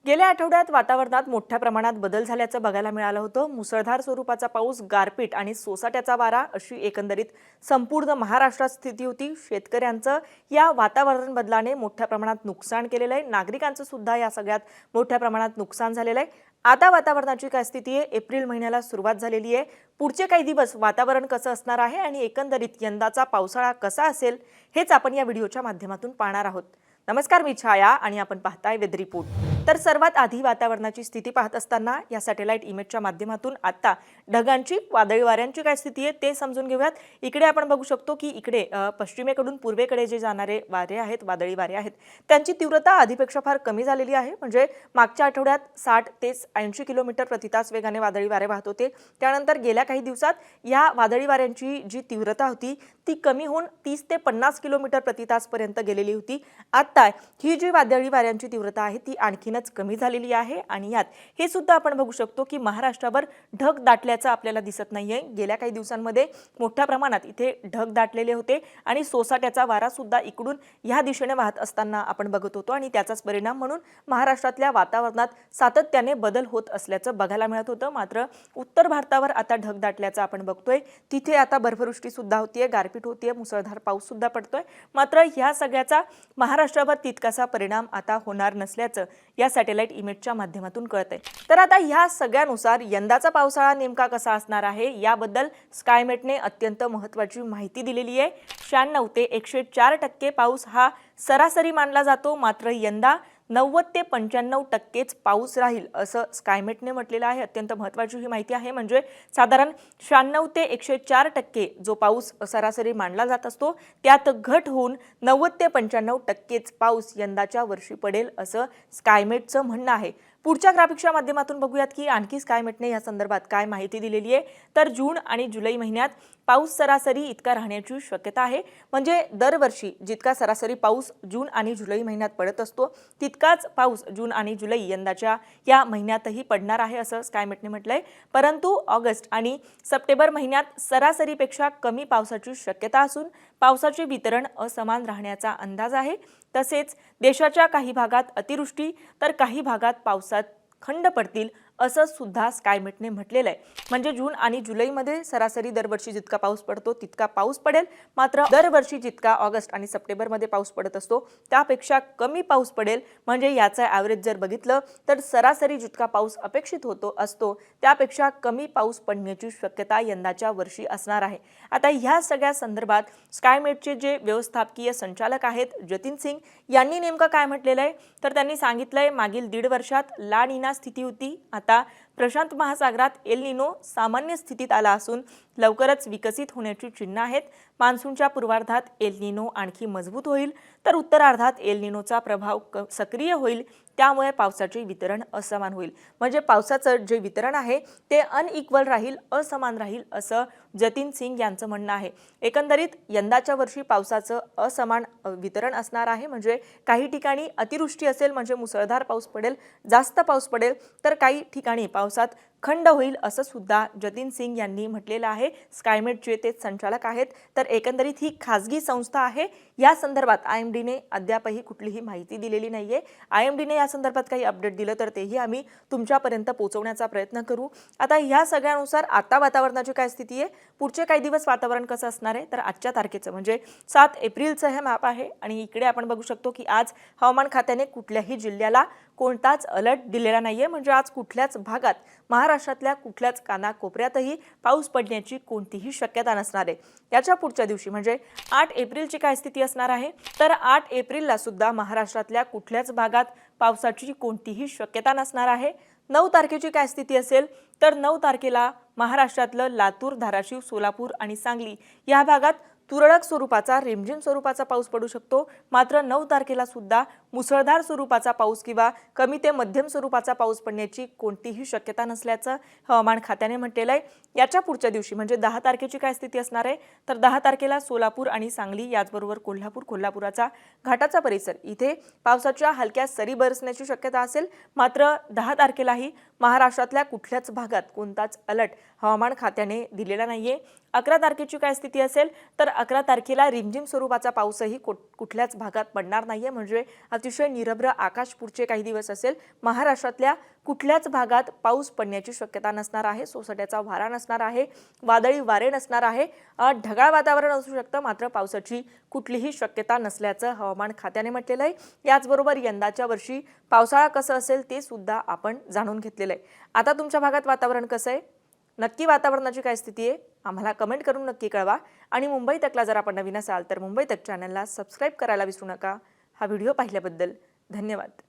गेल्या आठवड्यात वातावरणात मोठ्या प्रमाणात बदल झाल्याचं बघायला मिळालं होतं। मुसळधार स्वरूपाचा पाऊस, गारपीट आणि सोसाट्याचा वारा अशी एकंदरीत संपूर्ण महाराष्ट्रात स्थिती होती। शेतकऱ्यांचं या वातावरण बदलाने मोठ्या प्रमाणात नुकसान केलेलं आहे। नागरिकांचं सुद्धा या सगळ्यात मोठ्या प्रमाणात नुकसान झालेलं आहे। आता वातावरणाची काय स्थिती आहे? एप्रिल महिन्याला सुरुवात झालेली आहे। पुढचे काही दिवस वातावरण कसं असणार आहे आणि एकंदरीत यंदाचा पावसाळा कसा असेल हेच आपण या व्हिडिओच्या माध्यमातून पाहणार आहोत। नमस्कार, मी छाया आणि आपण पाहताय वेदर रिपोर्ट। तर सर्वात आधी वातावरणाची स्थिती पाहत असताना या सॅटेलाइट इमेजच्या माध्यमातून आता ढगांची, वादळी वाऱ्यांची काय स्थिती आहे ते समजून घेऊयात। इकडे आपण बघू शकतो की इकडे पश्चिमेकडून पूर्वेकडे जे जाणारे वारे आहेत, वादळी वारे आहेत, त्यांची तीव्रता आधीपेक्षा फार कमी झालेली आहे। म्हणजे मागच्या आठवड्यात 60 ते 80 किलोमीटर प्रति तास वेगाने वादळी वारे वाहत होते। त्यानंतर गेल्या काही दिवसात या वादळी वाऱ्यांची जी तीव्रता होती ती कमी होऊन 30 ते 50 किलोमीटर प्रति तास पर्यंत गेलेली होती। आता ही जी वादळी वाऱ्यांची तीव्रता आहे ती आणखीनच कमी झालेली आहे आणि यात हे सुद्धा आपण बघू शकतो की महाराष्ट्रावर ढग दाटल्याचं आपल्याला दिसत नाहीये। गेल्या काही दिवसांमध्ये मोठ्या प्रमाणात इथे ढग दाटलेले होते आणि सोसाट्याचा वारा सुद्धा इकडून या दिशेने वाहत असताना आपण बघत होतो आणि त्याचाच परिणाम म्हणून महाराष्ट्रातल्या वातावरणात सातत्याने बदल होत असल्याचं बघायला मिळत होतं। मात्र उत्तर भारतावर आता ढग दाटल्याचं आपण बघतोय। तिथे आता बर्फवृष्टी सुद्धा होतीये, गारपीट होतीये, मुसळधार पाऊस सुद्धा पडतोय। मात्र ह्या सगळ्याचा महाराष्ट्रावर तितकासा परिणाम आता होणार नसल्याचं या सॅटेलाइट इमेजच्या माध्यमातून कळतंय। तर आता ह्या सगळ्यानुसार यंदाचा पावसाळा नेमका कसा असणार आहे याबद्दल स्कायमेटने अत्यंत महत्त्वाची माहिती दिलेली आहे। 96 ते 104% पाऊस हा सरासरी मानला जातो, मात्र यंदा 90 ते 95% पाऊस राहील असं स्कायमेटने म्हटलेलं आहे। अत्यंत महत्त्वाची ही माहिती आहे। म्हणजे साधारण 96 ते 104% जो पाऊस सरासरी मानला जात असतो त्यात घट होऊन 90 ते 95% पाऊस यंदाच्या वर्षी पडेल असं स्कायमेटचं म्हणणं आहे। पुढच्या ग्राफिकच्या माध्यमातून बघूयात की आणखी स्कायमेटने या संदर्भात काय माहिती दिलेली आहे। तर जून आणि जुलै महिन्यात पाऊस सरासरी इतका राहण्याची शक्यता आहे। म्हणजे दरवर्षी जितका सरासरी पाऊस जून आणि जुलै महिन्यात पडत असतो तितकाच पाऊस जून आणि जुलै यंदाच्या या महिन्यातही पडणार आहे असं स्कायमेटने म्हटलंय। परंतु ऑगस्ट आणि सप्टेंबर महिन्यात सरासरीपेक्षा कमी पावसाची शक्यता असून पावसाचे वितरण असमान राहण्याचा अंदाज आहे। तसेच देशाच्या काही भागात अतिवृष्टी तर काही भागात पावसात खंड पडतील असं सुद्धा स्कायमेटने म्हटलेलं आहे। म्हणजे जून आणि जुलैमध्ये सरासरी दरवर्षी जितका पाऊस पडतो तितका पाऊस पडेल, मात्र दरवर्षी जितका ऑगस्ट आणि सप्टेंबरमध्ये पाऊस पडत असतो त्यापेक्षा कमी पाऊस पडेल। म्हणजे याचा ॲव्हरेज जर बघितलं तर सरासरी जितका पाऊस अपेक्षित असतो त्यापेक्षा कमी पाऊस पडण्याची शक्यता यंदाच्या वर्षी असणार आहे। आता ह्या सगळ्या संदर्भात स्कायमेटचे जे व्यवस्थापकीय संचालक आहेत जतीन सिंग यांनी नेमकं काय म्हटलेलं आहे तर त्यांनी सांगितलंय मागील 1.5 वर्षात ला निना स्थिती होती। आता प्रशांत महासागरात एल निनो सामान्य स्थितीत आला असून लवकरच विकसित होण्याची चिन्ह आहेत। मान्सूनच्या पूर्वार्धात एल निनो आणखी मजबूत होईल तर उत्तरार्धात एल निनोचा प्रभाव सक्रिय होईल, त्यामुळे पावसाचे वितरण असमान होईल। म्हणजे पावसाचं जे वितरण आहे ते अनइक्वल राहील, असमान राहील असं जतीन सिंग यांचं म्हणणं आहे। एकंदरीत यंदाच्या वर्षी पावसाचं असमान वितरण असणार आहे। म्हणजे काही ठिकाणी अतिवृष्टी असेल म्हणजे मुसळधार पाऊस पडेल, जास्त पाऊस पडेल, तर काही ठिकाणी पावसात खंड होईल असं सुद्धा जतीन सिंग यांनी म्हटलेलं आहे। स्कायमेटचे ते संचालक आहेत। तर एकंदरीत ही खाजगी संस्था आहे। या संदर्भात IMDने अद्यापही कुठलीही माहिती दिलेली नाहीये। IMDने या संदर्भात काही अपडेट दिलं तर तेही आम्ही तुमच्यापर्यंत पोहोचवण्याचा प्रयत्न करू। आता ह्या सगळ्यानुसार आता वातावरणाची काय स्थिती आहे, पुढचे काही दिवस वातावरण कसं असणार आहे तर आजच्या तारखेचं म्हणजे 7 एप्रिलचं हे मॅप आहे आणि इकडे आपण बघू शकतो की आज हवामान खात्याने कुठल्याही जिल्ह्याला कोणताच अलर्ट दिलेला नाहीये। म्हणजे आज कुठल्याच भागात महाराष्ट्रातल्या कुठल्याच कानाकोपऱ्यातही पाऊस पडण्याची कोणतीही शक्यता नसणार आहे। याच्या पुढच्या दिवशी म्हणजे 8 एप्रिलची काय स्थिती असणार आहे तर 8 एप्रिलला सुद्धा महाराष्ट्रातल्या कुठल्याच भागात पावसाची कोणतीही शक्यता नसणार आहे। 9 तारखेची काय स्थिती असेल तर 9 तारखेला महाराष्ट्रातलं लातूर, धाराशिव, सोलापूर आणि सांगली या भागात तुरळक स्वरूपाचा रिमझिम स्वरूपाचा पाऊस पडू शकतो। मात्र 9 तारखेला सुद्धा मुसळधार स्वरूपाचा पाऊस किंवा कमी ते मध्यम स्वरूपाचा पाऊस पडण्याची कोणतीही शक्यता नसल्याचं हवामान खात्याने म्हटलेलं आहे। याच्या पुढच्या दिवशी म्हणजे 10 तारखेची काय स्थिती असणार आहे तर 10 तारखेला सोलापूर आणि सांगली याचबरोबर कोल्हापुराचा घाटाचा परिसर इथे पावसाच्या हलक्या सरी बरसण्याची शक्यता असेल। मात्र 10 तारखेलाही महाराष्ट्रातल्या कुठल्याच भागात कोणताच अलर्ट हवामान खात्याने दिलेला नाहीये। 11 तारखेची काय स्थिती असेल तर 11 तारखेला रिमझिम स्वरूपाचा पाऊसही कुठल्याच भागात पडणार नाहीये। म्हणजे अतिशय निरभ्र आकाश पुढचे काही दिवस असेल. महाराष्ट्रातल्या कुठल्याच भागात पाऊस पडण्याची शक्यता नसणार आहे. सोसाट्याचा वारा नसणार आहे. वादळी वारे नसणार आहे. ढगाळ वातावरण असू शकतं, मात्र पावसाची कुठलीही शक्यता नसल्याचं हवामान खात्याने म्हटलेलं आहे. याचबरोबर यंदाच्या वर्षी पावसाळा कसं असेल ते सुद्धा आपण जाणून घेतलेलं आहे. आता तुमच्या भागात वातावरण कसं आहे, नक्की वातावरणाची काय स्थिती आहे आम्हाला कमेंट करून नक्की कळवा. आणि मुंबई तकला जर आपण नवीन असाल तर मुंबई तक चॅनलला सबस्क्राईब करायला विसरू नका. हा व्हिडिओ पाहिल्याबद्दल धन्यवाद.